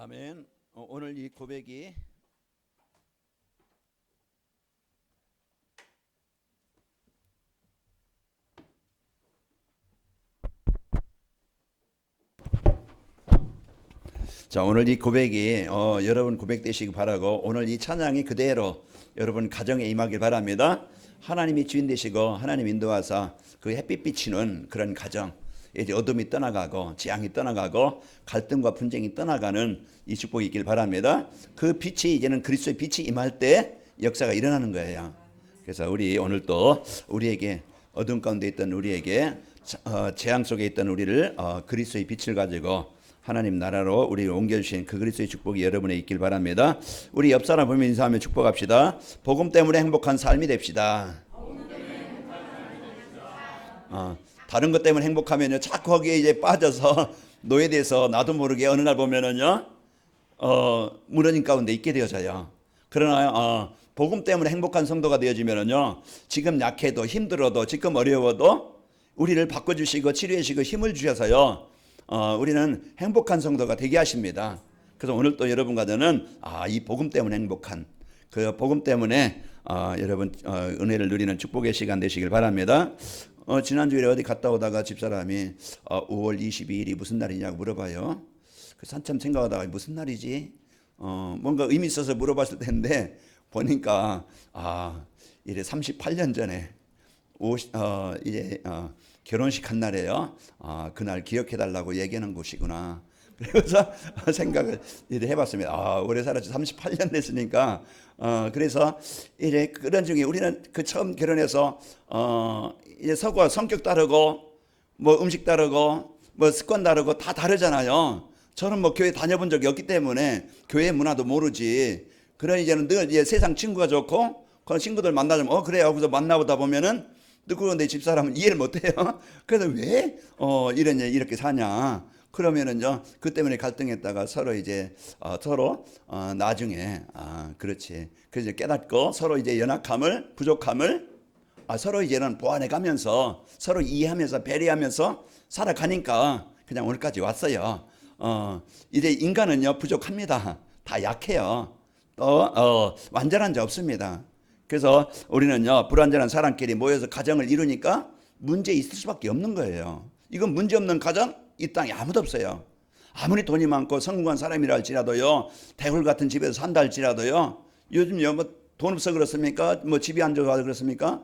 아멘. 오늘 이 고백이 오늘 이 고백이 여러분 고백 되시기 바라고, 오늘 이 찬양이 그대로 여러분 가정에 임하길 바랍니다. 하나님이 주인 되시고 하나님 인도하사 그 햇빛 비치는 그런 가정, 이제 어둠이 떠나가고 재앙이 떠나가고 갈등과 분쟁이 떠나가는 이 축복이 있길 바랍니다. 그 빛이 이제는 그리스도의 빛이 임할 때 역사가 일어나는 거예요. 그래서 우리 오늘 또 우리에게 어둠 가운데 있던 우리에게 재앙 속에 있던 우리를 그리스도의 빛을 가지고 하나님 나라로 우리를 옮겨주신 그 그리스도의 축복이 여러분에 있길 바랍니다. 우리 옆 사람 보면 인사하며 축복합시다. 복음 때문에 행복한 삶이 됩시다. 다른 것 때문에 행복하면요, 자꾸 거기에 이제 빠져서 노예돼서 나도 모르게 어느 날 보면은요 무너진 가운데 있게 되어져요. 그러나 복음 때문에 행복한 성도가 되어지면은요, 지금 약해도 힘들어도 지금 어려워도 우리를 바꿔주시고 치료해주시고 힘을 주셔서요, 우리는 행복한 성도가 되게 하십니다. 그래서 오늘 또 여러분과 저는 이 복음 때문에 행복한, 그 복음 때문에 여러분 은혜를 누리는 축복의 시간 되시길 바랍니다. 지난주에 어디 갔다 오다가 집사람이 5월 22일이 무슨 날이냐고 물어봐요. 그래서 한참 생각하다가 무슨 날이지? 뭔가 의미 있어서 물어봤을 텐데 보니까 이래 38년 전에 이제 결혼식 한 날에요. 그날 기억해달라고 얘기하는 곳이구나. 그래서 생각을 이제 해봤습니다. 오래 살았지, 38년 됐으니까. 그래서 이제 그런 중에 우리는 그 처음 결혼해서 이제 서로 성격 다르고 뭐 음식 다르고 뭐 습관 다르고 다 다르잖아요. 저는 뭐 교회 다녀본 적이 없기 때문에 교회 문화도 모르지. 그런 이제는 늘 이제 세상 친구가 좋고 그런 친구들 만나면 그래요. 그래서 만나보다 보면은 그런데 집사람은 이해를 못해요. 그래서 왜 이러냐, 이렇게 사냐. 그러면은요, 그 때문에 갈등했다가 서로 이제 서로 나중에 그렇지. 그래서 깨닫고 서로 이제 연약함을, 부족함을 서로 이제는 보완해 가면서 서로 이해하면서 배려하면서 살아가니까 그냥 오늘까지 왔어요. 이제 인간은요 부족합니다. 다 약해요. 또 완전한 자 없습니다. 그래서 우리는요 불완전한 사람끼리 모여서 가정을 이루니까 문제 있을 수밖에 없는 거예요. 이건 문제 없는 가정 이 땅에 아무도 없어요. 아무리 돈이 많고 성공한 사람이라 할지라도요, 대굴 같은 집에서 산다 할지라도요, 요즘요 뭐 돈 없어 그렇습니까? 뭐 집이 안 좋아서 그렇습니까?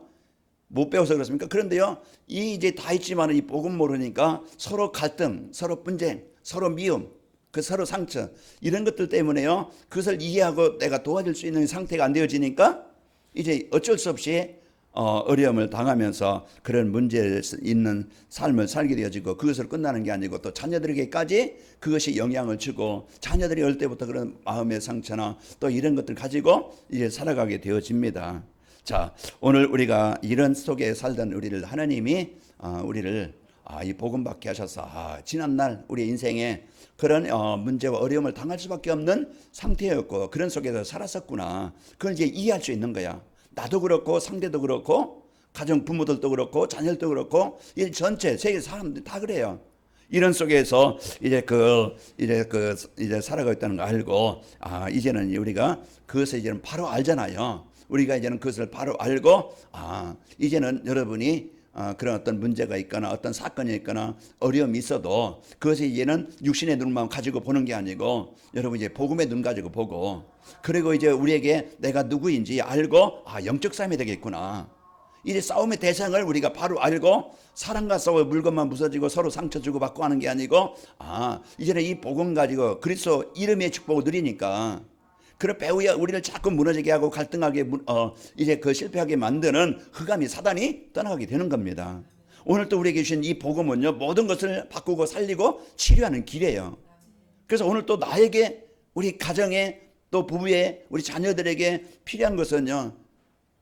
못 배워서 그렇습니까? 그런데요, 이 이제 다 있지만 이 복음 모르니까 서로 갈등, 서로 분쟁, 서로 미움, 그 서로 상처, 이런 것들 때문에요, 그것을 이해하고 내가 도와줄 수 있는 상태가 안 되어지니까 이제 어쩔 수 없이 어려움을 당하면서 그런 문제 있는 삶을 살게 되어지고, 그것을 끝나는 게 아니고 또 자녀들에게까지 그것이 영향을 주고, 자녀들이 어릴 때부터 그런 마음의 상처나 또 이런 것들 가지고 이제 살아가게 되어집니다. 자, 오늘 우리가 이런 속에 살던 우리를 하나님이 우리를 이 복음 받게 하셔서 지난날 우리 인생에 그런 문제와 어려움을 당할 수밖에 없는 상태였고 그런 속에서 살았었구나. 그걸 이제 이해할 수 있는 거야. 나도 그렇고 상대도 그렇고 가정 부모들도 그렇고 자녀들도 그렇고 이 전체 세계 사람들 다 그래요. 이런 속에서 이제 살아가고 있다는 거 알고 이제는 우리가 그것을 이제는 바로 알잖아요. 우리가 이제는 그것을 바로 알고 이제는 여러분이 그런 어떤 문제가 있거나 어떤 사건이 있거나 어려움이 있어도 그것이 이제는 육신의 눈만 가지고 보는 게 아니고 여러분 이제 복음의 눈 가지고 보고, 그리고 이제 우리에게 내가 누구인지 알고 영적 싸움이 되겠구나. 이제 싸움의 대상을 우리가 바로 알고 사람과 싸워 물건만 부서지고 서로 상처 주고 받고 하는 게 아니고 이제는 이 복음 가지고 그리스도 이름의 축복을 누리니까, 그런 배우야 우리를 자꾸 무너지게 하고 갈등하게 이제 그 실패하게 만드는 흑암이 사단이 떠나가게 되는 겁니다. 오늘 또 우리에게 주신 이 복음은요, 모든 것을 바꾸고 살리고 치료하는 길이에요. 그래서 오늘 또 나에게, 우리 가정에, 또 부부에, 우리 자녀들에게 필요한 것은요,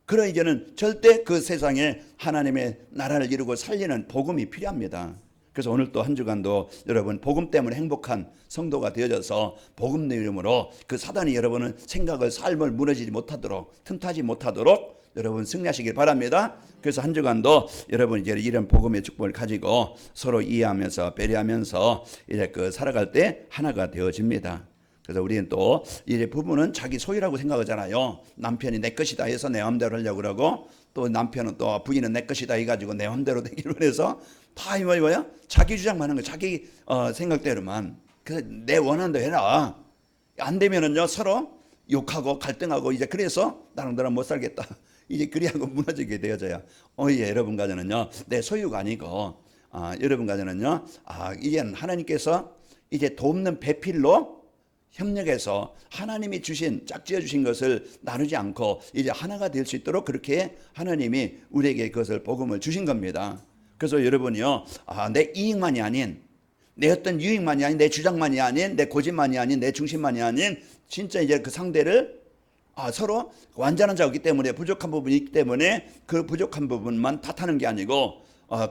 그런 이제는 절대 그 세상에 하나님의 나라를 이루고 살리는 복음이 필요합니다. 그래서 오늘 또 한 주간도 여러분 복음 때문에 행복한 성도가 되어져서 복음 이름으로 그 사단이 여러분은 생각을, 삶을 무너지지 못하도록, 틈타지 못하도록 여러분 승리하시길 바랍니다. 그래서 한 주간도 여러분 이제 이런 복음의 축복을 가지고 서로 이해하면서 배려하면서 이제 그 살아갈 때 하나가 되어집니다. 그래서 우리는 또 이제 부부는 자기 소유라고 생각하잖아요. 남편이 내 것이다 해서 내 마음대로 하려고 그러고, 또 남편은 또 부인은 내 것이다 해가지고 내 마음대로 되기로 해서 다 뭐야? 자기 주장만 하는 거, 자기 생각대로만. 그래서 내 원하는 대로 해라. 안 되면은요 서로 욕하고 갈등하고, 이제 그래서 나랑 너랑 못 살겠다. 이제 그리하고 무너지게 되어져요. 예, 여러분 가정은요 내 소유가 아니고, 여러분 가정은요 이제 하나님께서 이제 돕는 배필로 협력해서 하나님이 주신, 짝지어 주신 것을 나누지 않고 이제 하나가 될 수 있도록 그렇게 하나님이 우리에게 그것을 복음을 주신 겁니다. 그래서 여러분이요 내 이익만이 아닌, 내 어떤 유익만이 아닌, 내 주장만이 아닌, 내 고집만이 아닌, 내 중심만이 아닌, 진짜 이제 그 상대를 서로 완전한 자가 없기 때문에, 부족한 부분이 있기 때문에 그 부족한 부분만 탓하는 게 아니고,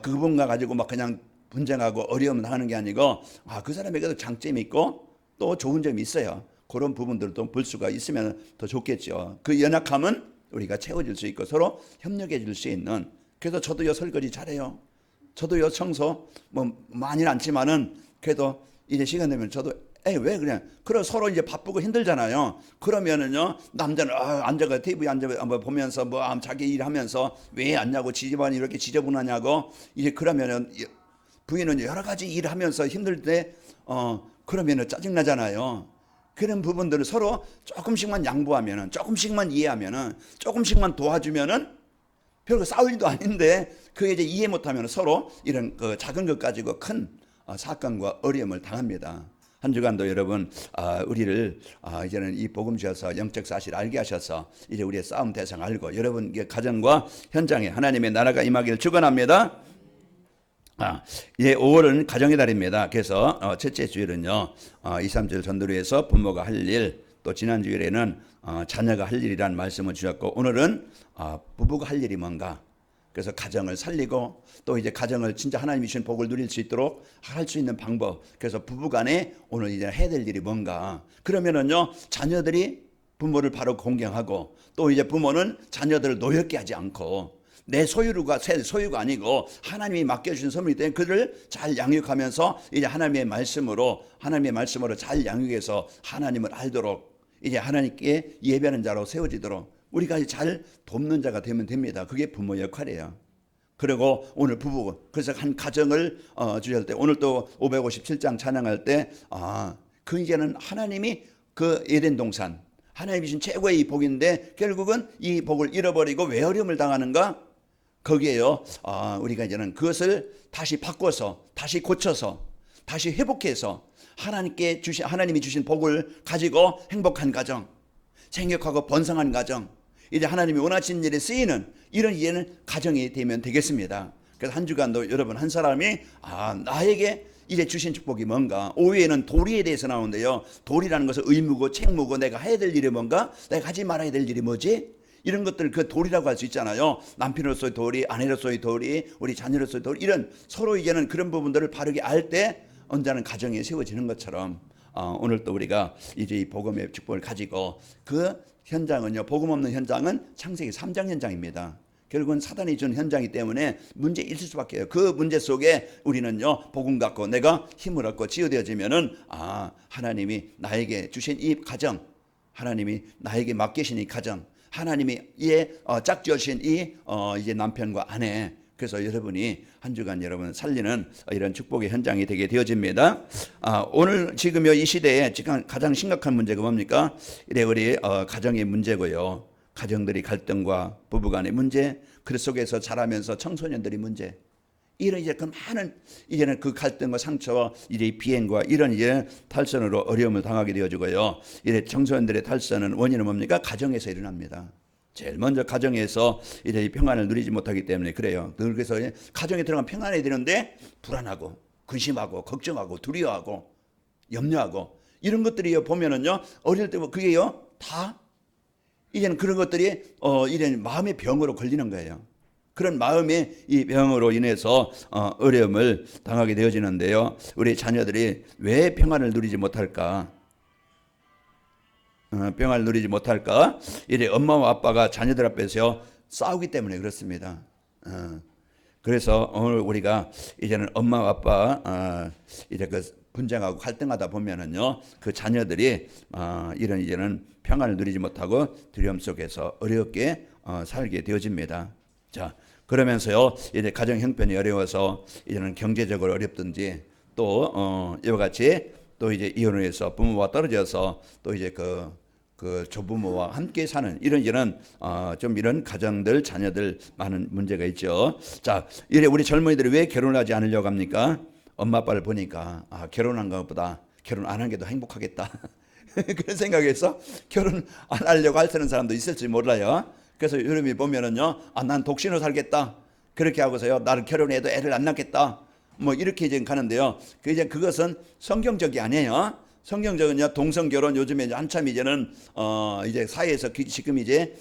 그 부분과 가지고 막 그냥 분쟁하고 어려움을 하는 게 아니고, 그 사람에게도 장점이 있고 또 좋은 점이 있어요. 그런 부분들도 볼 수가 있으면 더 좋겠죠. 그 연약함은 우리가 채워질 수 있고 서로 협력해 줄 수 있는. 그래서 저도요 설거지 잘해요. 저도요 청소 뭐 많이는 않지만은 그래도 이제 시간 되면 저도 왜 그냥, 그래 서로 이제 바쁘고 힘들잖아요. 그러면은요 남자는 앉아가 TV 앉아 보면서 뭐 자기 일하면서 왜 앉냐고, 집안이 이렇게 지저분하냐고. 이제 그러면은 부인은 여러 가지 일하면서 힘들 때 그러면은 짜증 나잖아요. 그런 부분들을 서로 조금씩만 양보하면은, 조금씩만 이해하면은, 조금씩만 도와주면은 별거 싸울 일도 아닌데, 그게 이제 이해 못하면 서로 이런 그 작은 것 가지고 큰 사건과 어려움을 당합니다. 한 주간도 여러분 우리를 이제는 이 복음 주셔서 영적 사실 알게 하셔서 이제 우리의 싸움 대상 알고 여러분의 가정과 현장에 하나님의 나라가 임하기를 축원합니다. 예, 5월은 가정의 달입니다. 그래서 첫째 주일은요 2, 3절 전도리에서 부모가 할 일, 또 지난 주일에는 자녀가 할 일이라는 말씀을 주셨고, 오늘은 부부가 할 일이 뭔가. 그래서 가정을 살리고 또 이제 가정을 진짜 하나님이 주신 복을 누릴 수 있도록 할 수 있는 방법. 그래서 부부간에 오늘 이제 해야 될 일이 뭔가. 그러면은요 자녀들이 부모를 바로 공경하고, 또 이제 부모는 자녀들을 노엽게 하지 않고, 내 소유가 아니고 하나님이 맡겨주신 선물이기 때문에 그를 잘 양육하면서 이제 하나님의 말씀으로 잘 양육해서 하나님을 알도록, 이제 하나님께 예배하는 자로 세워지도록 우리가 잘 돕는 자가 되면 됩니다. 그게 부모 역할이에요. 그리고 오늘 부부, 그래서 한 가정을 주실 때, 오늘 또 557장 찬양할 때 그 이제는 하나님이 그 에덴 동산, 하나님이 주신 최고의 이 복인데 결국은 이 복을 잃어버리고 왜 어려움을 당하는가? 거기에요 우리가 이제는 그것을 다시 바꿔서, 다시 고쳐서, 다시 회복해서 하나님이 주신 복을 가지고 행복한 가정, 생육하고 번성한 가정, 이제 하나님이 원하시는 일에 쓰이는 이런 이해는 가정이 되면 되겠습니다. 그래서 한 주간도 여러분 한 사람이 나에게 이제 주신 축복이 뭔가. 5회에는 도리에 대해서 나오는데요, 도리라는 것은 의무고 책무고, 내가 해야 될 일이 뭔가, 내가 하지 말아야 될 일이 뭐지, 이런 것들 그 도리라고 할 수 있잖아요. 남편으로서의 도리, 아내로서의 도리, 우리 자녀로서의 도리, 이런 서로 이제는 그런 부분들을 바르게 알 때 언제는 가정이 세워지는 것처럼 오늘 또 우리가 이제 이 복음의 축복을 가지고, 그 현장은요, 복음 없는 현장은 창세기 3장 현장입니다. 결국은 사단이 준 현장이기 때문에 문제 있을 수밖에 없어요. 그 문제 속에 우리는요 복음 갖고 내가 힘을 얻고 지어되어지면은 하나님이 나에게 주신 이 가정, 하나님이 나에게 맡기신 이 가정, 하나님이 짝지어주신 이 이제 남편과 아내, 그래서 여러분이 한 주간 여러분 살리는 이런 축복의 현장이 되게 되어집니다. 오늘 지금 이 시대에 지금 가장 심각한 문제가 뭡니까? 이래 우리 가정의 문제고요. 가정들이 갈등과 부부간의 문제, 그 속에서 자라면서 청소년들이 문제. 이런 이제 그 많은 이제는 그 갈등과 상처와 이제 비행과 이런 이제 탈선으로 어려움을 당하게 되어지고요. 이제 청소년들의 탈선은 원인은 뭡니까? 가정에서 일어납니다. 제일 먼저 가정에서 이제 평안을 누리지 못하기 때문에 그래요. 그래서 가정에 들어가면 평안해야 되는데 불안하고 근심하고 걱정하고 두려워하고 염려하고 이런 것들이 보면은요 어릴 때 그게요 다 이제는 그런 것들이 이제 마음의 병으로 걸리는 거예요. 그런 마음의 이 병으로 인해서 어려움을 당하게 되어지는데요. 우리 자녀들이 왜 평안을 누리지 못할까? 평안을 누리지 못할까? 이래 엄마와 아빠가 자녀들 앞에서 싸우기 때문에 그렇습니다. 그래서 오늘 우리가 이제는 엄마와 아빠 이제 그 분쟁하고 갈등하다 보면은요, 그 자녀들이 이런 이제는 평안을 누리지 못하고 두려움 속에서 어렵게 살게 되어집니다. 자, 그러면서요, 이제 가정 형편이 어려워서 이제는 경제적으로 어렵든지 또 이와 같이 또 이제 이혼을 해서 부모와 떨어져서 또 이제 그 조부모와 함께 사는 이런 좀 이런 가정들 자녀들 많은 문제가 있죠. 자, 이래 우리 젊은이들이 왜 결혼하지 않으려고 합니까? 엄마 아빠를 보니까 결혼한 것보다 결혼 안 한 게 더 행복하겠다. 그런 생각에서 결혼 안 하려고 하는 사람도 있을지 몰라요. 그래서 여러분이 보면은요, 난 독신으로 살겠다. 그렇게 하고서요, 나를 결혼해도 애를 안 낳겠다. 뭐 이렇게 이제 가는데요. 그것은 성경적이 아니에요. 성경적은요, 동성결혼 요즘에 이제 한참 이제는 이제 사회에서 지금 이제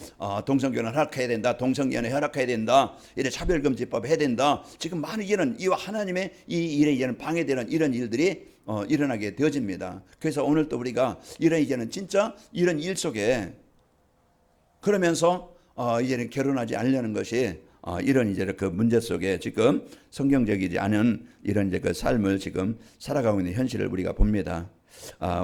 동성결혼 허락해야 된다, 동성연애 허락해야 된다, 이래 차별금지법 해야 된다. 지금 많은 이런 이와 하나님의 이 일에 이제는 방해되는 이런 일들이 일어나게 되어집니다. 그래서 오늘 또 우리가 이런 이제는 진짜 이런 일 속에 그러면서 이제는 결혼하지 않으려는 것이 이런 이제 그 문제 속에 지금 성경적이지 않은 이런 이제 그 삶을 지금 살아가고 있는 현실을 우리가 봅니다.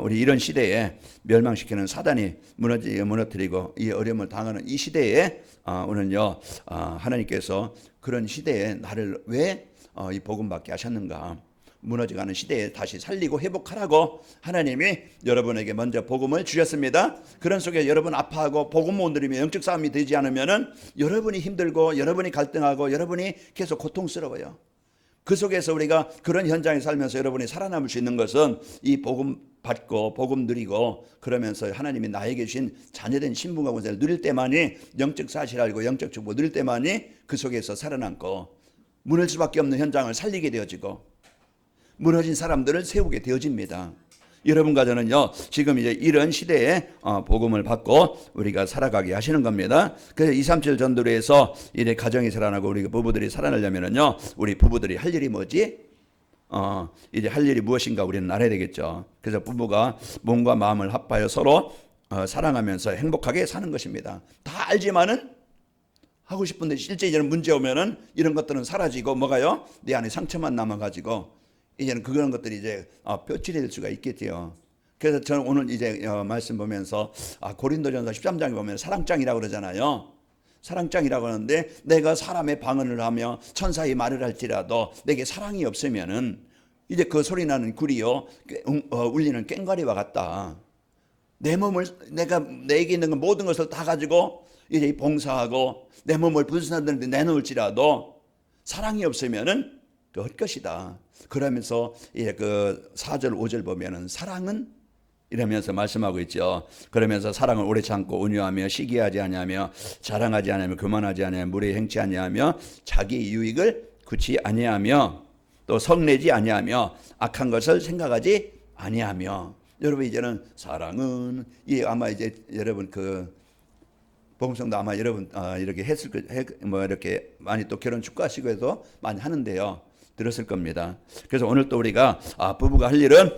우리 이런 시대에 멸망시키는 사단이 무너뜨리고 이 어려움을 당하는 이 시대에 오늘요, 하나님께서 그런 시대에 나를 왜 이 복음 받게 하셨는가? 무너져가는 시대에 다시 살리고 회복하라고 하나님이 여러분에게 먼저 복음을 주셨습니다. 그런 속에 여러분 아파하고 복음 못 누리며 영적 싸움이 되지 않으면은 여러분이 힘들고 여러분이 갈등하고 여러분이 계속 고통스러워요. 그 속에서 우리가 그런 현장에 살면서 여러분이 살아남을 수 있는 것은 이 복음 받고 복음 누리고 그러면서 하나님이 나에게 주신 자녀된 신분과 권세를 누릴 때만이 영적 사실 알고 영적 축복 누릴 때만이 그 속에서 살아남고 무너질 수밖에 없는 현장을 살리게 되어지고 무너진 사람들을 세우게 되어집니다. 여러분과 저는요, 지금 이제 이런 시대에 복음을 받고 우리가 살아가게 하시는 겁니다. 그래서 237 전도회에서 이래 가정이 살아나고 우리 부부들이 살아나려면은요, 우리 부부들이 할 일이 뭐지? 이제 할 일이 무엇인가 우리는 알아야 되겠죠. 그래서 부부가 몸과 마음을 합하여 서로 사랑하면서 행복하게 사는 것입니다. 다 알지만은 하고 싶은데 실제 이제는 문제 오면은 이런 것들은 사라지고 뭐가요? 내 안에 상처만 남아가지고 이제는 그런 것들이 이제 뼈질이 될 수가 있겠지요. 그래서 저는 오늘 이제 말씀 보면서 고린도전서 13장에 보면 사랑장이라고 그러잖아요. 사랑장이라고 하는데 내가 사람의 방언을 하며 천사의 말을 할지라도 내게 사랑이 없으면은 이제 그 소리 나는 굴이요 울리는 꽹과리와 같다. 내 몸을 내게 있는 모든 것을 다 가지고 이제 봉사하고 내 몸을 부수는데 내놓을지라도 사랑이 없으면은 그 헛것이다. 그러면서 이제 그 4절 5절 보면은 사랑은 이러면서 말씀하고 있죠. 그러면서 사랑을 오래 참고 온유하며 시기하지 아니하며 자랑하지 아니하며 교만하지 아니하며 무례히 행치 아니하며 자기 유익을 구치 아니하며 또 성내지 아니하며 악한 것을 생각하지 아니하며. 여러분 이제는 사랑은 아마 이제 여러분 그 복음성도 아마 여러분 이렇게 뭐 이렇게 많이 또 결혼 축구하시고 해서 많이 하는데요. 들었을 겁니다. 그래서 오늘 또 우리가 부부가 할 일은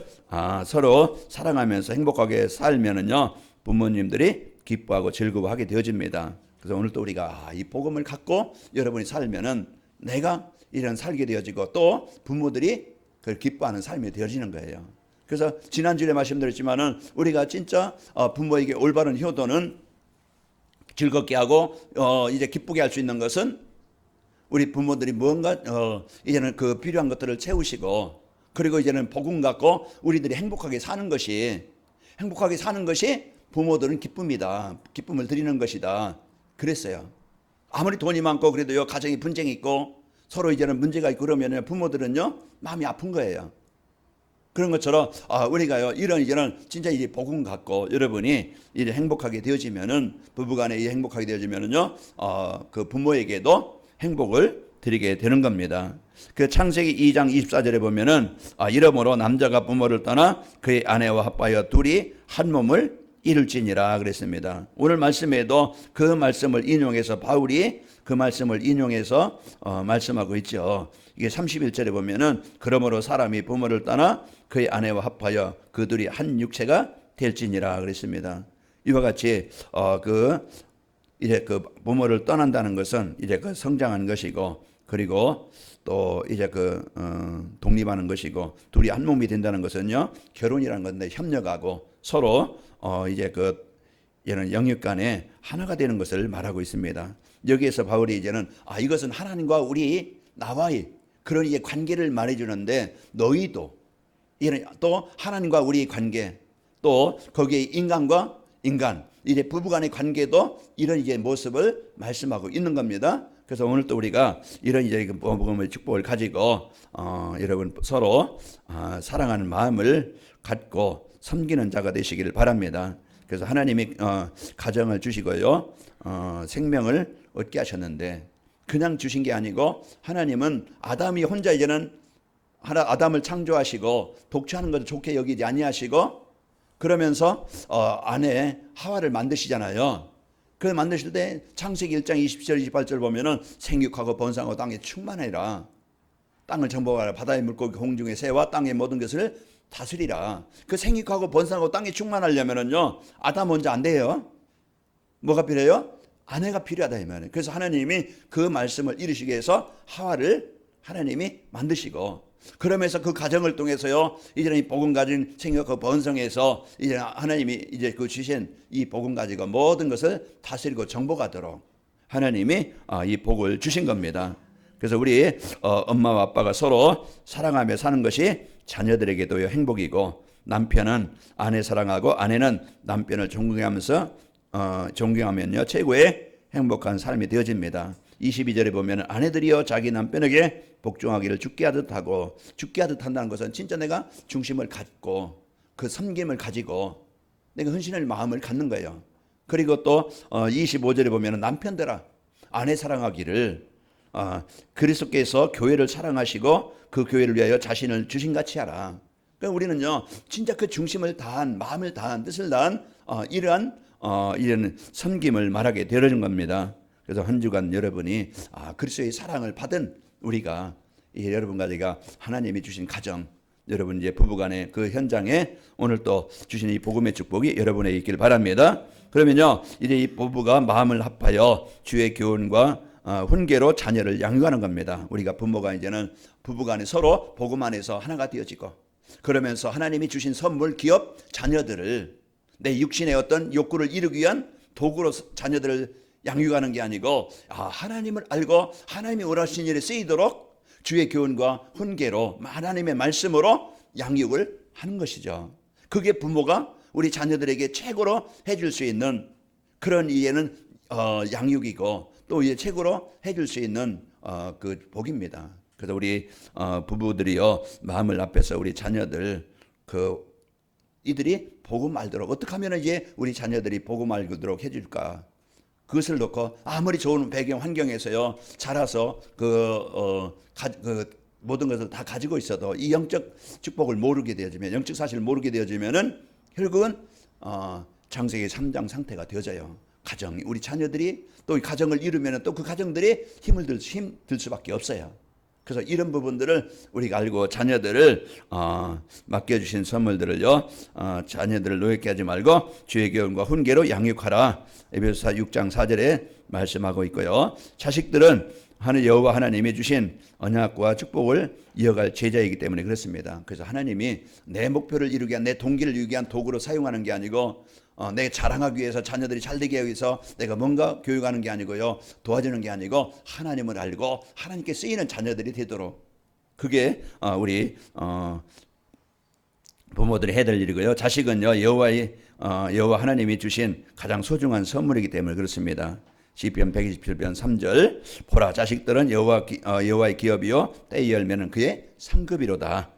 서로 사랑하면서 행복하게 살면은요 부모님들이 기뻐하고 즐거워하게 되어집니다. 그래서 오늘 또 우리가 이 복음을 갖고 여러분이 살면은 내가 이런 살게 되어지고 또 부모들이 그걸 기뻐하는 삶이 되어지는 거예요. 그래서 지난주에 말씀드렸지만은 우리가 진짜 부모에게 올바른 효도는 즐겁게 하고 이제 기쁘게 할 수 있는 것은 우리 부모들이 무언가 이제는 그 필요한 것들을 채우시고 그리고 이제는 복음 갖고 우리들이 행복하게 사는 것이 부모들은 기쁨이다. 기쁨을 드리는 것이다. 그랬어요. 아무리 돈이 많고 그래도요 가정이 분쟁이 있고 서로 이제는 문제가 있고 그러면 부모들은요 마음이 아픈 거예요. 그런 것처럼 우리가요 이런 진짜 이 복음 갖고 여러분이 이제 행복하게 되어지면은 부부간에 이 행복하게 되어지면은요 그 부모에게도 행복을 드리게 되는 겁니다. 그 창세기 2장 24절에 보면은 이러므로 남자가 부모를 떠나 그의 아내와 합하여 둘이 한 몸을 이룰지니라 그랬습니다. 오늘 말씀에도 그 말씀을 인용해서 바울이 그 말씀을 인용해서 말씀하고 있죠. 이게 31절에 보면은 그러므로 사람이 부모를 떠나 그의 아내와 합하여 그 둘이 한 육체가 될지니라 그랬습니다. 이와 같이 이제 그 부모를 떠난다는 것은 이제 그 성장한 것이고 그리고 또 이제 독립하는 것이고, 둘이 한 몸이 된다는 것은요, 결혼이라는 건데 협력하고 서로 이제 얘는 영역 간에 하나가 되는 것을 말하고 있습니다. 여기에서 바울이 이제는 이것은 하나님과 나와의 그런 이제 관계를 말해주는데, 너희도 이런 또 하나님과 우리의 관계, 또 거기에 인간과 인간, 이제 부부간의 관계도 이런 이제 모습을 말씀하고 있는 겁니다. 그래서 오늘 또 우리가 이런 이제 복음의 축복을 가지고 여러분 서로 사랑하는 마음을 갖고 섬기는 자가 되시기를 바랍니다. 그래서 하나님이 가정을 주시고요, 생명을 얻게 하셨는데 그냥 주신 게 아니고, 하나님은 아담이 혼자 이제는 아담을 창조하시고 독취하는 것을 좋게 여기지 아니하시고, 그러면서 아내 하와를 만드시잖아요. 그 만드실 때 창세기 1장 20절 28절 보면은 생육하고 번성하고 땅에 충만하리라. 땅을 정복하라. 바다의 물고기 공중의 새와 땅의 모든 것을 다스리라. 그 생육하고 번성하고 땅에 충만하려면은요, 아담 먼저 안 돼요. 뭐가 필요해요? 아내가 필요하다 이 말이에요. 그래서 하나님이 그 말씀을 이루시기 위해서 하와를 하나님이 만드시고, 그러면서 그 가정을 통해서요, 이제는 이 복음 가진 생육하고 번성해서 이제 하나님이 이제 주신 이 복음 가지고 모든 것을 다스리고 정복하도록 하나님이 이 복을 주신 겁니다. 그래서 우리 엄마와 아빠가 서로 사랑하며 사는 것이 자녀들에게도 행복이고, 남편은 아내 사랑하고 아내는 남편을 존경하면요 최고의 행복한 삶이 되어집니다. 22절에 보면 아내들이여 자기 남편에게 복종하기를 죽게 하듯 하고, 죽게 하듯 한다는 것은 진짜 내가 중심을 갖고 그 섬김을 가지고 내가 헌신할 마음을 갖는 거예요. 그리고 또 25절에 보면 남편들아 아내 사랑하기를 그리스도께서 교회를 사랑하시고 그 교회를 위하여 자신을 주신같이 하라. 그러니까 우리는요 진짜 그 중심을 다한, 마음을 다한, 뜻을 다한 이런 섬김을 말하게 되어진 겁니다. 그래서 한 주간 여러분이 그리스도의 사랑을 받은 우리가, 여러분과 제가 하나님이 주신 가정, 여러분 이제 부부간의 그 현장에 오늘 또 주신 이 복음의 축복이 여러분에게 있길 바랍니다. 그러면요 이제 이 부부가 마음을 합하여 주의 교훈과 훈계로 자녀를 양육하는 겁니다. 우리가 부모가 이제는 부부간에 서로 복음 안에서 하나가 되어지고, 그러면서 하나님이 주신 선물, 기업, 자녀들을 내 육신의 어떤 욕구를 이루기 위한 도구로 자녀들을 양육하는 게 아니고, 하나님을 알고 하나님이 원하시는 일에 쓰이도록 주의 교훈과 훈계로 하나님의 말씀으로 양육을 하는 것이죠. 그게 부모가 우리 자녀들에게 최고로 해줄 수 있는 그런 이해는 양육이고, 또 이제 최고로 해줄 수 있는 그 복입니다. 그래서 우리 부부들이요 마음을 합해서 우리 자녀들 이들이 복음 알도록 어떻게 하면 이제 우리 자녀들이 복음 알도록 해줄까? 그것을 놓고 아무리 좋은 배경 환경에서요 자라서 모든 것을 다 가지고 있어도 이 영적 축복을 모르게 되어지면, 영적 사실을 모르게 되어지면은 결국은 창세기 3장 상태가 되어져요. 가정이, 우리 자녀들이 또 이 가정을 이루면은 또 그 가정들이 힘 들 수밖에 없어요. 그래서 이런 부분들을 우리가 알고 자녀들을 맡겨주신 선물들을요 자녀들을 노엽게 하지 말고 주의 교훈과 훈계로 양육하라. 에베소서 6장 4절에 말씀하고 있고요. 자식들은 하늘 여호와 하나님이 주신 언약과 축복을 이어갈 제자이기 때문에 그렇습니다. 그래서 하나님이 내 목표를 이루기 위한, 내 동기를 이루기 위한 도구로 사용하는 게 아니고, 내 자랑하기 위해서, 자녀들이 잘되게 하기 위해서 내가 뭔가 교육하는 게 아니고요, 도와주는 게 아니고 하나님을 알고 하나님께 쓰이는 자녀들이 되도록, 그게 우리 부모들이 해야 될 일이고요. 자식은요 여호와 하나님이 주신 가장 소중한 선물이기 때문에 그렇습니다. 시편 127편 3절 보라 자식들은 여호와의 기업이요 때의 열매는 그의 상급이로다.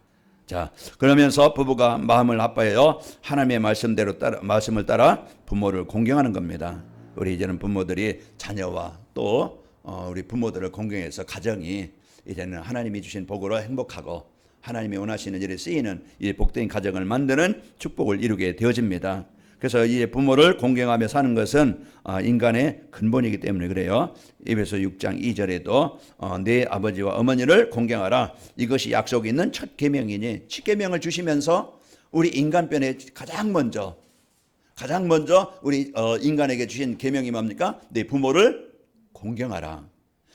자, 그러면서 부부가 마음을 합하여 하나님의 말씀을 따라 부모를 공경하는 겁니다. 우리 이제는 부모들이 자녀와 또 우리 부모들을 공경해서 가정이 이제는 하나님이 주신 복으로 행복하고 하나님이 원하시는 일에 쓰이는 이 복된 가정을 만드는 축복을 이루게 되어집니다. 그래서 이 부모를 공경하며 사는 것은 인간의 근본이기 때문에 그래요. 에베소 6장 2절에도 내 아버지와 어머니를 공경하라. 이것이 약속이 있는 첫 계명이니, 첫 계명을 주시면서 우리 인간편에 가장 먼저 우리 인간에게 주신 계명이 뭡니까? 내 부모를 공경하라.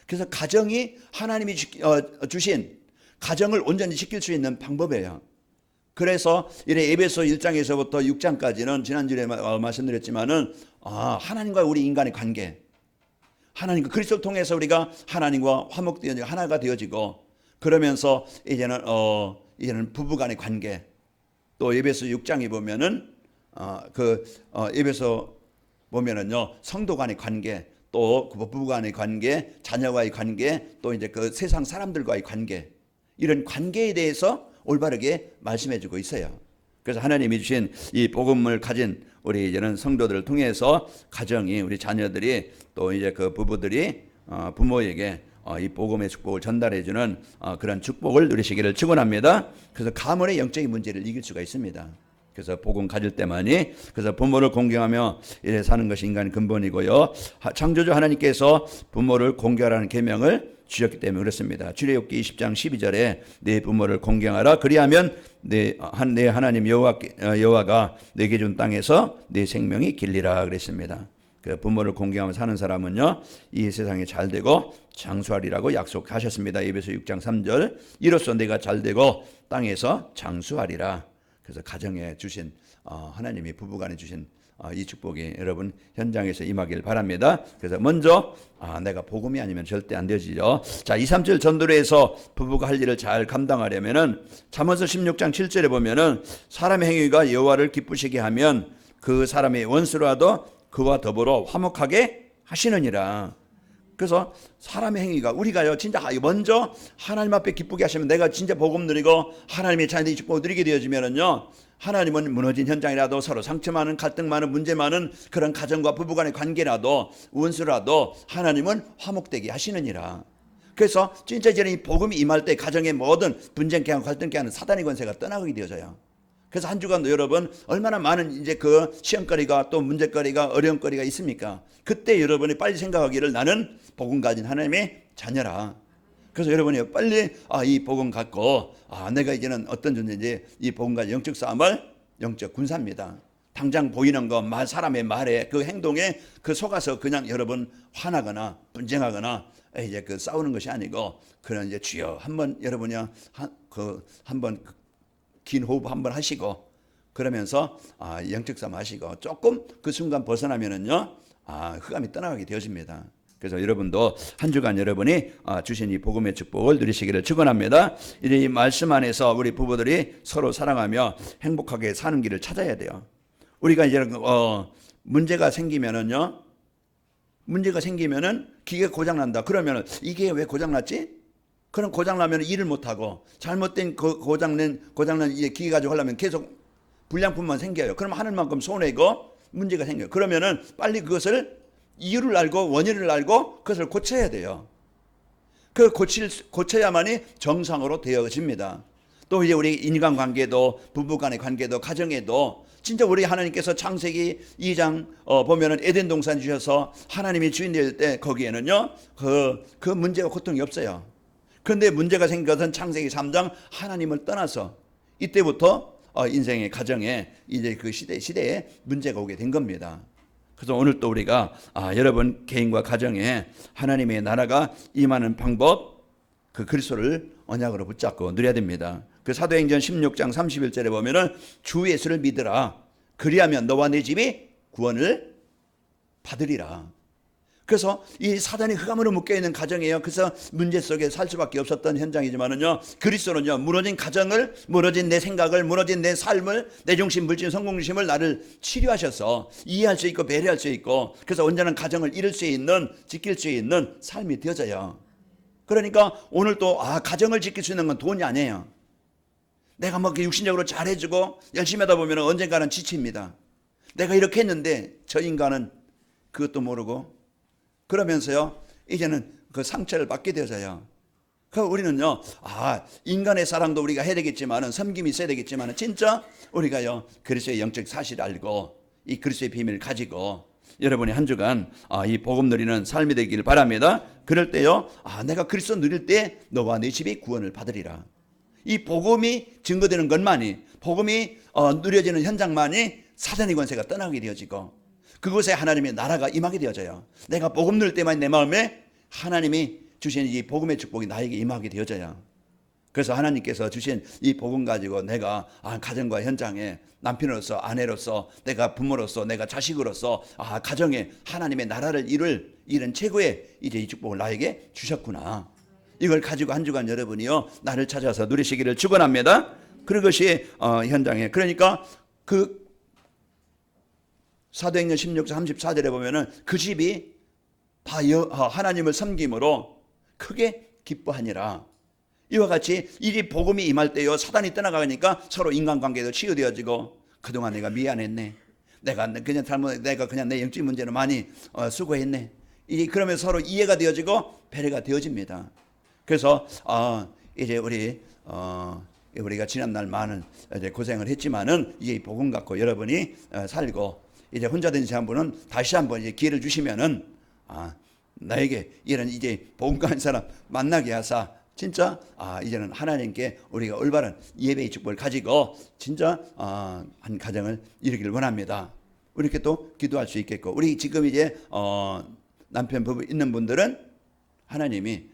그래서 가정이 하나님이 주신 가정을 온전히 지킬 수 있는 방법이에요. 그래서 이래 에베소 1장에서부터 6장까지는 지난주에 말씀드렸지만은 하나님과 우리 인간의 관계, 하나님과 그리스도를 통해서 우리가 하나님과 화목되어 하나가 되어지고, 그러면서 이제는 부부간의 관계, 또 에베소 6장에 보면은 에베소 보면은요 성도 간의 관계, 또 부부 간의 관계, 자녀와의 관계, 또 이제 그 세상 사람들과의 관계, 이런 관계에 대해서 올바르게 말씀해주고 있어요. 그래서 하나님이 주신 이 복음을 가진 우리 이제는 성도들을 통해서 가정이, 우리 자녀들이, 또 이제 그 부부들이 부모에게 이 복음의 축복을 전달해주는 그런 축복을 누리시기를 축원합니다. 그래서 가문의 영적인 문제를 이길 수가 있습니다. 그래서 복음 가질 때만이, 그래서 부모를 공경하며 이래 사는 것이 인간의 근본이고요. 창조주 하나님께서 부모를 공경하라는 계명을 주셨기 때문에 그렇습니다. 출애굽기 20장 12절에 내 부모를 공경하라. 그리하면 내 하나님 여호와가 내게 준 땅에서 내 생명이 길리라 그랬습니다. 그 부모를 공경하며 사는 사람은요 이 세상에 잘되고 장수하리라고 약속하셨습니다. 에베소 6장 3절, 이로써 내가 잘되고 땅에서 장수하리라. 그래서 가정에 주신 하나님이 부부간에 주신 이 축복이 여러분 현장에서 임하길 바랍니다. 그래서 먼저 내가 복음이 아니면 절대 안 되지요. 자, 2, 3절 전도로에서 부부가 할 일을 잘 감당하려면은 잠언서 16장 7절에 보면은 사람의 행위가 여호와를 기쁘시게 하면 그 사람의 원수라도 그와 더불어 화목하게 하시느니라. 그래서 사람의 행위가, 우리가요 진짜 먼저 하나님 앞에 기쁘게 하시면, 내가 진짜 복음 누리고 하나님의 자녀들이 축복을 누리게 되어지면은요 하나님은 무너진 현장이라도, 서로 상처 많은, 갈등 많은, 문제 많은 그런 가정과 부부간의 관계라도, 원수라도 하나님은 화목되게 하시느니라. 그래서 진짜 이제는 이 복음이 임할 때 가정의 모든 분쟁케 하고 갈등케 하는 사단의 권세가 떠나게 되어져요. 그래서 한 주간도 여러분 얼마나 많은 이제 그 시험거리가, 또 문제거리가, 어려움거리가 있습니까? 그때 여러분이 빨리 생각하기를 나는 복음 가진 하나님의 자녀라. 그래서 여러분이 빨리 이 복음 갖고 내가 이제는 어떤 존재인지, 이 복음 가진 영적 싸움을, 영적 군사입니다. 당장 보이는 거, 사람의 말에, 그 행동에 그 속아서 그냥 여러분 화나거나 분쟁하거나 이제 그 싸우는 것이 아니고, 그런 이제 주여 한번 여러분이 한번 긴 호흡 한번 하시고, 그러면서 영적 싸움 하시고, 조금 그 순간 벗어나면은요 흑암이 떠나가게 되어집니다. 그래서 여러분도 한 주간 여러분이 주신 이 복음의 축복을 누리시기를 축원합니다. 이제 이 말씀 안에서 우리 부부들이 서로 사랑하며 행복하게 사는 길을 찾아야 돼요. 우리가 이제 문제가 생기면은요, 기계가 고장난다. 그러면은 이게 왜 고장났지? 그럼 고장나면 일을 못하고, 잘못된 고장난 이제 기계 가지고 하려면 계속 불량품만 생겨요. 그럼 하늘만큼 손해고 문제가 생겨요. 그러면은 빨리 그것을 이유를 알고 원인을 알고 그것을 고쳐야 돼요. 그 고쳐야만이 정상으로 되어집니다. 또 이제 우리 인간관계도, 부부간의 관계도, 가정에도 진짜 우리 하나님께서 창세기 2장 보면은 에덴 동산 주셔서 하나님이 주인 될 때 거기에는요 그 문제와 고통이 없어요. 그런데 문제가 생긴 것은 창세기 3장 하나님을 떠나서 이때부터 인생의 가정에 이제 그 시대에 문제가 오게 된 겁니다. 그래서 오늘 또 우리가 여러분 개인과 가정에 하나님의 나라가 임하는 방법, 그 그리스도를 언약으로 붙잡고 누려야 됩니다. 그 사도행전 16장 31절에 보면은 주 예수를 믿으라. 그리하면 너와 내 집이 구원을 받으리라. 그래서 이 사단이 흑암으로 묶여있는 가정이에요. 그래서 문제 속에 살 수밖에 없었던 현장이지만은요, 그리스도는요 무너진 가정을, 무너진 내 생각을, 무너진 내 삶을, 내 중심, 물질, 성공심을 나를 치료하셔서 이해할 수 있고 배려할 수 있고, 그래서 온전한 가정을 이룰 수 있는, 지킬 수 있는 삶이 되어져요. 그러니까 오늘 또 가정을 지킬 수 있는 건 돈이 아니에요. 내가 뭐 육신적으로 잘해주고 열심히 하다 보면 언젠가는 지칩니다. 내가 이렇게 했는데 저 인간은 그것도 모르고, 그러면서요 이제는 그 상처를 받게 되어져요. 그 우리는요 인간의 사랑도 우리가 해야 되겠지만은, 섬김이 있어야 되겠지만은, 진짜 우리가요 그리스도의 영적 사실을 알고 이 그리스도의 비밀을 가지고 여러분이 한 주간 이 복음 누리는 삶이 되길 바랍니다. 그럴 때요 내가 그리스도 누릴 때 너와 내 집이 구원을 받으리라. 이 복음이 증거되는 것만이, 복음이 누려지는 현장만이 사단의 권세가 떠나게 되어지고, 그곳에 하나님의 나라가 임하게 되어져요. 내가 복음 누릴 때만 내 마음에 하나님이 주신 이 복음의 축복이 나에게 임하게 되어져요. 그래서 하나님께서 주신 이 복음 가지고 내가 가정과 현장에 남편으로서, 아내로서, 내가 부모로서, 내가 자식으로서 가정에 하나님의 나라를 이룰 이런 최고의 이제 이 축복을 나에게 주셨구나. 이걸 가지고 한 주간 여러분이요 나를 찾아서 누리시기를 축원합니다. 그것이 현장에, 그러니까 그 사도행전 16장 34절에 보면은 그 집이 다 하나님을 섬김으로 크게 기뻐하니라. 이와 같이 이 복음이 임할 때요 사단이 떠나가니까 서로 인간관계도 치유되어지고, 그동안 내가 미안했네, 내가 그냥 잘못, 내가 그냥 내 영적 문제는 많이 수고했네, 그러면 서로 이해가 되어지고 배려가 되어집니다. 그래서 이제 우리가 지난날 많은 이제 고생을 했지만은 이 복음 갖고 여러분이 살고, 이제 혼자 된 한 분은 다시 한번 이제 기회를 주시면은 나에게 이런 이제 복음 가진 사람 만나게 하사, 진짜 이제는 하나님께 우리가 올바른 예배의 축복을 가지고 진짜 한 가정을 이루기를 원합니다. 이렇게 또 기도할 수 있겠고, 우리 지금 이제 남편 부부 있는 분들은 하나님이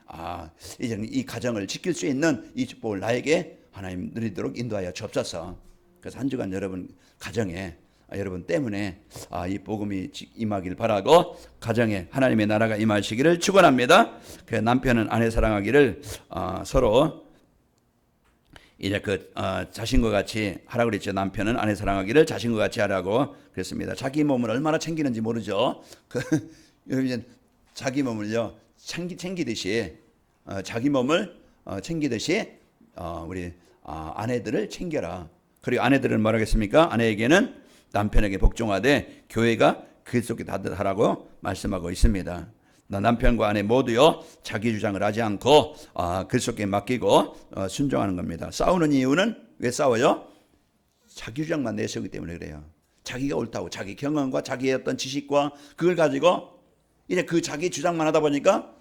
이제는 이 가정을 지킬 수 있는 이 축복을 나에게 하나님 누리도록 인도하여 주옵소서. 그래서 한 주간 여러분 가정에 여러분 때문에 이 복음이 임하길 바라고, 가정에 하나님의 나라가 임하시기를 축원합니다. 그 남편은 아내 사랑하기를 서로 이제 자신과 같이 하라고 그랬죠. 남편은 아내 사랑하기를 자신과 같이 하라고 그랬습니다. 자기 몸을 얼마나 챙기는지 모르죠. 여러분 자기 몸을요 챙기듯이 자기 몸을 챙기듯이 우리 아내들을 챙겨라. 그리고 아내들은 뭐라겠습니까? 아내에게는 남편에게 복종하되 교회가 그리스도께 따뜻하라고 말씀하고 있습니다. 남편과 아내 모두요 자기 주장을 하지 않고 그리스도께 맡기고 순종하는 겁니다. 싸우는 이유는 왜 싸워요? 자기 주장만 내세우기 때문에 그래요. 자기가 옳다고, 자기 경험과 자기의 어떤 지식과 그걸 가지고 이제 그 자기 주장만 하다 보니까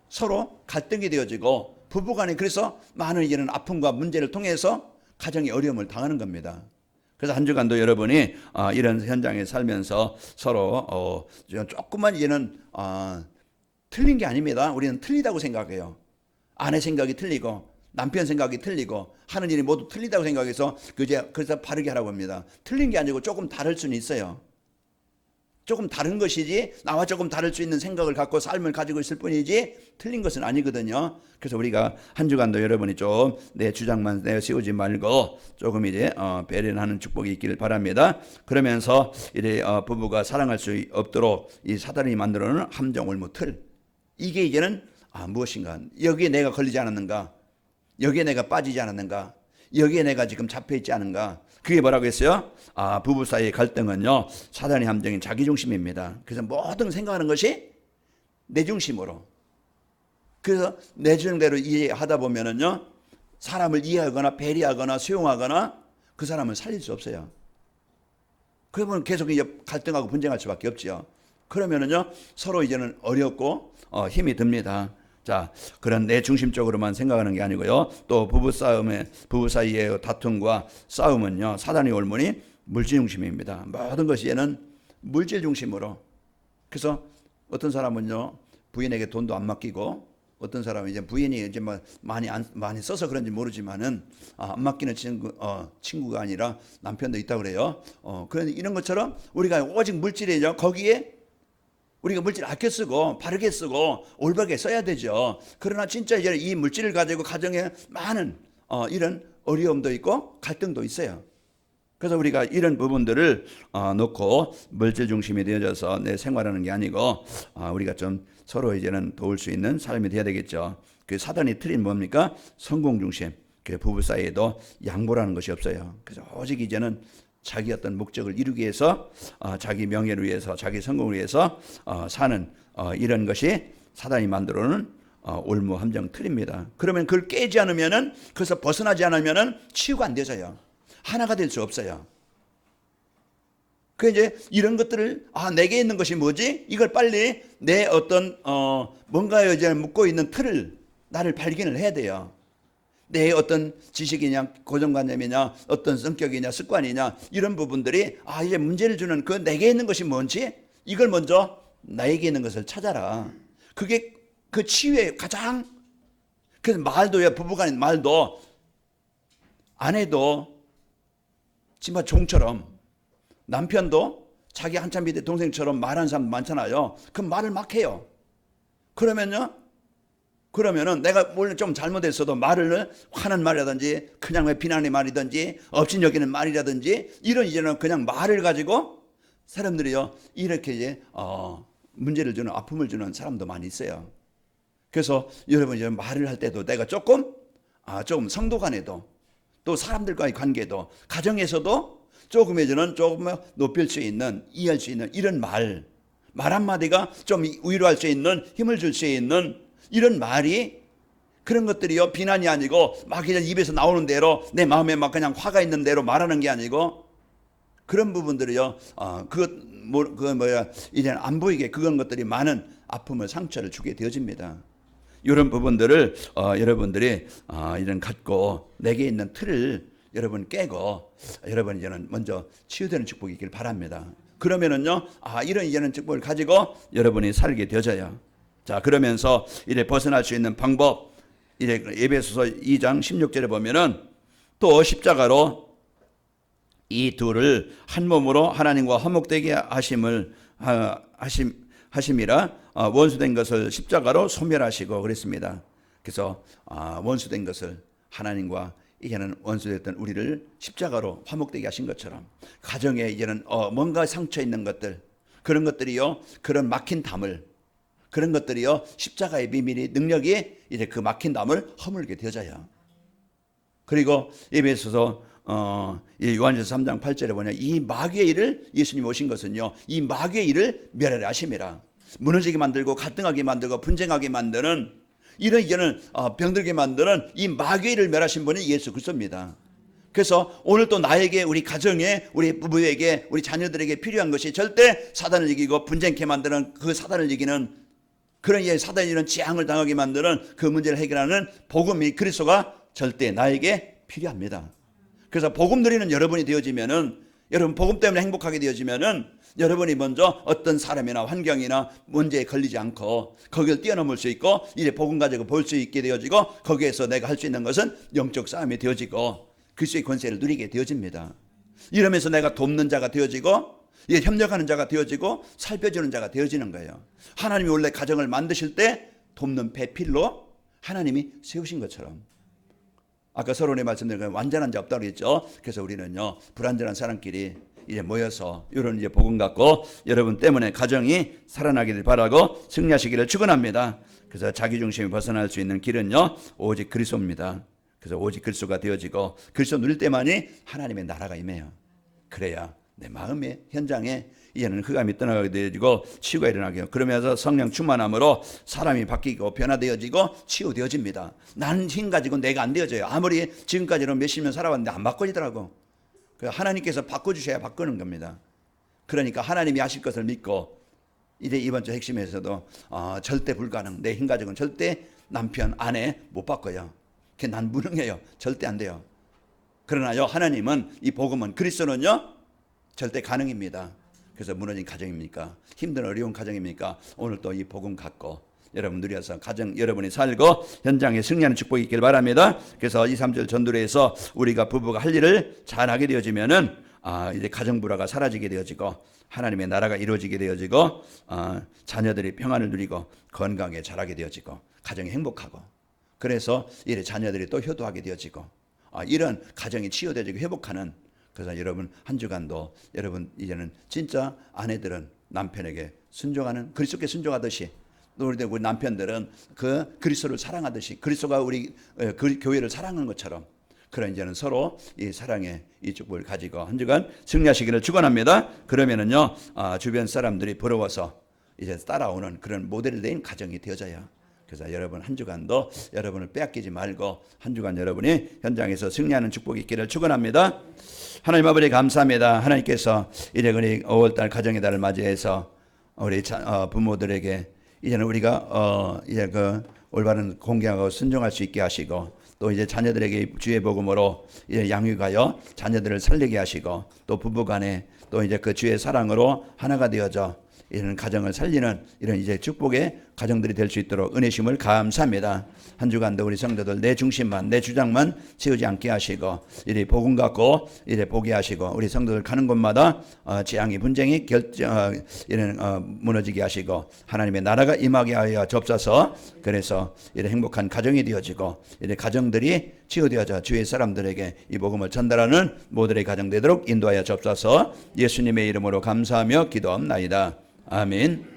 서로 갈등이 되어지고, 부부간에 그래서 많은 이제는 아픔과 문제를 통해서 가정이 어려움을 당하는 겁니다. 그래서 한 주간도 여러분이 이런 현장에 살면서 서로 조금만 이제는 틀린 게 아닙니다. 우리는 틀리다고 생각해요. 아내 생각이 틀리고 남편 생각이 틀리고 하는 일이 모두 틀리다고 생각해서 그래서 바르게 하라고 합니다. 틀린 게 아니고 조금 다를 수는 있어요. 조금 다른 것이지, 나와 조금 다를 수 있는 생각을 갖고 삶을 가지고 있을 뿐이지 틀린 것은 아니거든요. 그래서 우리가 한 주간도 여러분이 좀 내 주장만 내세우지 말고 조금 이제 배려하는 축복이 있기를 바랍니다. 그러면서 이제 부부가 사랑할 수 없도록 이 사단이 만들어놓은 함정올무 틀, 이게 이제는 무엇인가, 여기에 내가 걸리지 않았는가, 여기에 내가 빠지지 않았는가, 여기에 내가 지금 잡혀있지 않은가. 그게 뭐라고 했어요? 부부 사이의 갈등은요 사단의 함정인 자기중심입니다. 그래서 모든 생각하는 것이 내 중심으로, 그래서 내 주장대로 이해하다 보면은요 사람을 이해하거나 배려하거나 수용하거나 그 사람을 살릴 수 없어요. 그러면 계속 이제 갈등하고 분쟁할 수밖에 없지요. 그러면은요 서로 이제는 어렵고 힘이 듭니다. 자, 그런 내 중심적으로만 생각하는 게 아니고요. 또 부부 사이의 다툼과 싸움은요 사단의 올무니 물질 중심입니다. 모든 것이 얘는 물질 중심으로. 그래서 어떤 사람은요 부인에게 돈도 안 맡기고, 어떤 사람은 이제 부인이 이제 많이 써서 그런지 모르지만은 안 맡기는 친구가 아니라 남편도 있다고 그래요. 그런 이런 것처럼 우리가 오직 물질이죠. 거기에 우리가 물질 아껴 쓰고 바르게 쓰고 올바르게 써야 되죠. 그러나 진짜 이제 이 물질을 가지고 가정에 많은 이런 어려움도 있고 갈등도 있어요. 그래서 우리가 이런 부분들을 놓고 물질 중심이 되어져서 내 생활하는 게 아니고 우리가 좀 서로 이제는 도울 수 있는 삶이 돼야 되겠죠. 그 사단의 틀인 뭡니까? 성공 중심. 그 부부 사이에도 양보라는 것이 없어요. 그래서 오직 이제는 자기 어떤 목적을 이루기 위해서 자기 명예를 위해서 자기 성공을 위해서 사는 이런 것이 사단이 만들어놓은 올무 함정 틀입니다. 그러면 그걸 깨지 않으면은, 그래서 벗어나지 않으면은 치유가 안 되져요. 하나가 될 수 없어요. 그 이제 이런 것들을 내게 있는 것이 뭐지? 이걸 빨리 내 어떤 뭔가에 이제 묻고 있는 틀을 나를 발견을 해야 돼요. 내 어떤 지식이냐 고정관념이냐 어떤 성격이냐 습관이냐 이런 부분들이 이제 문제를 주는 그 내게 있는 것이 뭔지 이걸 먼저 나에게 있는 것을 찾아라. 그게 그 치유의 가장, 그래서 말도요, 부부간의 말도 아내도 정말 종처럼, 남편도 자기 한참 밑에 동생처럼 말하는 사람 많잖아요. 그 말을 막 해요. 그러면은 내가 물론 좀 잘못했어도 말을 화난 말이라든지 그냥 왜 비난의 말이든지 업신여기는 말이라든지 이런 이제는 그냥 말을 가지고 사람들이요 이렇게 이제 문제를 주는, 아픔을 주는 사람도 많이 있어요. 그래서 여러분 이제 말을 할 때도 내가 조금 성도 간에도 또 사람들과의 관계도 가정에서도 조금 높일 수 있는, 이해할 수 있는 이런 말 한마디가 좀 위로할 수 있는, 힘을 줄 수 있는 이런 말이, 그런 것들이요 비난이 아니고 막 그냥 입에서 나오는 대로 내 마음에 막 그냥 화가 있는 대로 말하는 게 아니고, 그런 부분들이요 이제는 안 보이게 그런 것들이 많은 아픔을, 상처를 주게 되어집니다. 이런 부분들을 여러분들이 이런 갖고 내게 있는 틀을 여러분 깨고 여러분 이제는 먼저 치유되는 축복이 있길 바랍니다. 그러면은요 이런 이제는 축복을 가지고 여러분이 살게 되어져요. 자, 그러면서 이제 벗어날 수 있는 방법, 이제 에베소서 2장 16절에 보면은 또 십자가로 이 둘을 한 몸으로 하나님과 화목되게 하심이라 원수된 것을 십자가로 소멸하시고 그랬습니다. 그래서 원수된 것을 하나님과 이제는 원수됐던 우리를 십자가로 화목되게 하신 것처럼 가정에 이제는 뭔가 상처 있는 것들, 그런 것들이요 그런 막힌 담을, 그런 것들이요 십자가의 비밀이, 능력이 이제 그 막힌 담을 허물게 되어져요. 그리고 에베소서 요한일서 3장 8절에 보면 이 마귀의 일을, 예수님이 오신 것은요 이 마귀의 일을 멸하려 하심이라. 무너지게 만들고 갈등하게 만들고 분쟁하게 만드는, 이런 이제는 병들게 만드는 이 마귀의 일을 멸하신 분이 예수 그리스도입니다. 그래서 오늘 또 나에게, 우리 가정에, 우리 부부에게, 우리 자녀들에게 필요한 것이 절대 사단을 이기고 분쟁케 만드는, 그 사단을 이기는, 그런 사단이 이런 재앙을 당하게 만드는 그 문제를 해결하는 복음이, 그리스도가 절대 나에게 필요합니다. 그래서 복음 누리는 여러분이 되어지면은, 여러분 복음 때문에 행복하게 되어지면은 여러분이 먼저 어떤 사람이나 환경이나 문제에 걸리지 않고 거기를 뛰어넘을 수 있고 이제 복음 가지고 볼 수 있게 되어지고, 거기에서 내가 할 수 있는 것은 영적 싸움이 되어지고 그리스도의 권세를 누리게 되어집니다. 이러면서 내가 돕는 자가 되어지고 협력하는 자가 되어지고 살펴주는 자가 되어지는 거예요. 하나님이 원래 가정을 만드실 때 돕는 배필로 하나님이 세우신 것처럼, 아까 서론에 말씀드린 완전한 자 없다고 그랬죠. 그래서 우리는요 불완전한 사람끼리 이제 모여서 이런 이제 복음 갖고 여러분 때문에 가정이 살아나기를 바라고 승리하시기를 축원합니다. 그래서 자기 중심이 벗어날 수 있는 길은요 오직 그리스도입니다. 그래서 오직 그리스도가 되어지고 그리스도 누릴 때만이 하나님의 나라가 임해요. 그래야 내 마음의 현장에 이제는 흑암이 떠나게 되어지고 치유가 일어나게 해요. 그러면서 성령 충만함으로 사람이 바뀌고 변화되어지고 치유되어집니다. 나는 힘 가지고 내가 안 되어져요. 아무리 지금까지는 몇십 년 살아왔는데 안 바꿔지더라고. 하나님께서 바꿔주셔야 바꾸는 겁니다. 그러니까 하나님이 하실 것을 믿고, 이제 이번 주 핵심에서도 절대 불가능, 내 힘 가지고는 절대 남편, 아내 못 바꿔요. 난 무능해요. 절대 안 돼요. 그러나요 하나님은, 이 복음은, 그리스도는요 절대 가능입니다. 그래서 무너진 가정입니까? 힘든 어려운 가정입니까? 오늘 또 이 복음 갖고 여러분 누려서 가정 여러분이 살고 현장에 승리하는 축복이 있길 바랍니다. 그래서 2, 3절 전도회에서 우리가 부부가 할 일을 잘하게 되어지면은 이제 가정 불화가 사라지게 되어지고 하나님의 나라가 이루어지게 되어지고 자녀들이 평안을 누리고 건강하게 자라게 되어지고 가정이 행복하고, 그래서 이제 자녀들이 또 효도하게 되어지고 이런 가정이 치유되어지고 회복하는. 그래서 여러분 한 주간도 여러분 이제는 진짜 아내들은 남편에게 순종하는, 그리스도께 순종하듯이 우리 남편들은 그 그리스도를 사랑하듯이 그리스도가 우리 그 교회를 사랑하는 것처럼, 그런 이제는 서로 이 사랑의 이 축복을 가지고 한 주간 승리하시기를 축원합니다. 그러면은요 주변 사람들이 부러워서 이제 따라오는 그런 모델이 된 가정이 되어져요. 그래서 여러분 한 주간도 여러분을 빼앗기지 말고 한 주간 여러분이 현장에서 승리하는 축복이 있기를 축원합니다. 하나님 아버지 감사합니다. 하나님께서 이제 우리 5월달 가정의 달을 맞이해서 우리 부모들에게 이제는 우리가 이제 그 올바른 공경하고 순종할 수 있게 하시고, 또 이제 자녀들에게 주의 복음으로 이제 양육하여 자녀들을 살리게 하시고, 또 부부간에 또 이제 그 주의 사랑으로 하나가 되어져 이런 가정을 살리는 이런 이제 축복의 가정들이 될 수 있도록 은혜심을 감사합니다. 한 주간도 우리 성도들 내 중심만 내 주장만 채우지 않게 하시고 이래 복음 갖고 이래 보게 하시고 우리 성도들 가는 곳마다 재앙이 분쟁이 이런 무너지게 하시고 하나님의 나라가 임하게 하여 접사서 그래서 이런 행복한 가정이 되어지고 이래 가정들이 치유되어져 주의 사람들에게 이 복음을 전달하는 모두의 가정 되도록 인도하여 접사서 예수님의 이름으로 감사하며 기도합나이다. 아멘.